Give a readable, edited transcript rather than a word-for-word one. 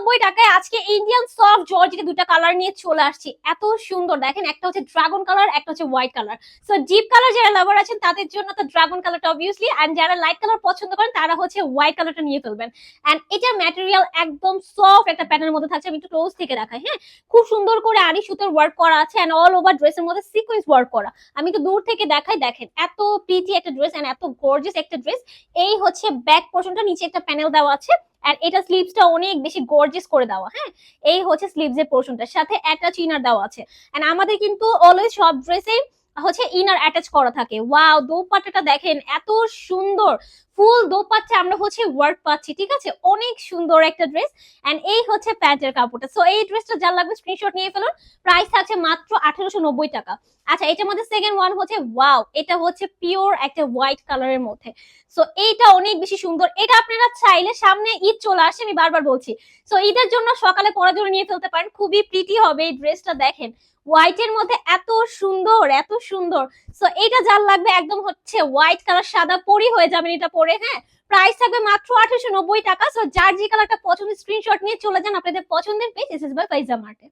টাকায় আজকে Indian soft জর্জেটে দুটো কালার নিয়ে চলে আসছি। এত সুন্দর দেখেন, একটা হচ্ছে ড্রাগন কালার, একটা হচ্ছে white colour. So deep colour যারা লাভার আছেন তাদের জন্য তো ড্রাগন কালারটা অবভিয়াসলি, এন্ড যারা লাইট কালার পছন্দ করেন তারা হচ্ছে হোয়াইট কালারটা নিয়ে ফেলবেন। এন্ড এটা ম্যাটেরিয়াল একদম সফট একটা প্যাটার্নের মধ্যে থাকছে। আমি একটু ক্লোজ থেকে দেখাই। হ্যাঁ, খুব সুন্দর করে আড়ি সুতোর ওয়ার্ক করা আছে এন্ড অল ওভার ড্রেসের মধ্যে সিকোয়েন্স ওয়ার্ক করা। আমি একটু দূর থেকে দেখাই, দেখেন এত প্রিটি একটা ড্রেস এন্ড এত গর্জিয়াস একটা ড্রেস। এই হচ্ছে ব্যাক পোর্শনটা, নিচে একটা প্যানেল দেওয়া আছে আর এটা স্লিভসটা অনেক বেশি গর্জিয়াস করে দেওয়া। হ্যাঁ, এই হচ্ছে স্লিভস এর পোর্শনটার সাথে অ্যাটাচ ইনার দেওয়া আছে। এন্ড আমাদের কিন্তু অলওয়েজ সব ড্রেসে হচ্ছে ইনার অ্যাটাচ করা থাকে। ওয়াও, দোপাট্টাটা দেখেন এত সুন্দর, ফুল দোপাট্টা আমরা হচ্ছে ওয়ার্ক পাচ্ছি। ঠিক আছে, অনেক সুন্দর একটা ড্রেস। এন্ড এই হচ্ছে প্যান্টের কাপড়টা। সো এই ড্রেসটা যার লাগবে স্ক্রিনশট নিয়ে ফেলুন। প্রাইস থাকছে মাত্র 1890 টাকা। আচ্ছা, এটার মধ্যে সেকেন্ড ওয়ান হচ্ছে ওয়াও, এটা হচ্ছে পিওর একটা হোয়াইট কালারের মধ্যে। সো এইটা অনেক বেশি সুন্দর। এটা আপনারা চাইলে, সামনে ঈদ চলে আসছে, আমি বারবার বলছি, সো ঈদের জন্য সকালে পরার জন্য নিয়ে ফেলতে পারেন। খুবই প্রিটি হবে এই ড্রেসটা। দেখেন হোয়াইট এর মধ্যে এত সুন্দর, এত সুন্দর। সো এটা যার লাগবে একদম হচ্ছে হোয়াইট কালার, সাদা পরি হয়ে যাবেন এটা পরে। হ্যাঁ, প্রাইস থাকবে মাত্র 1890 টাকা। সো যার যে কালারটা পছন্দ স্ক্রিনশট নিয়ে চলে যান আপনাদের পছন্দের পেজ এসএস বাই ফাইজা মার্টে।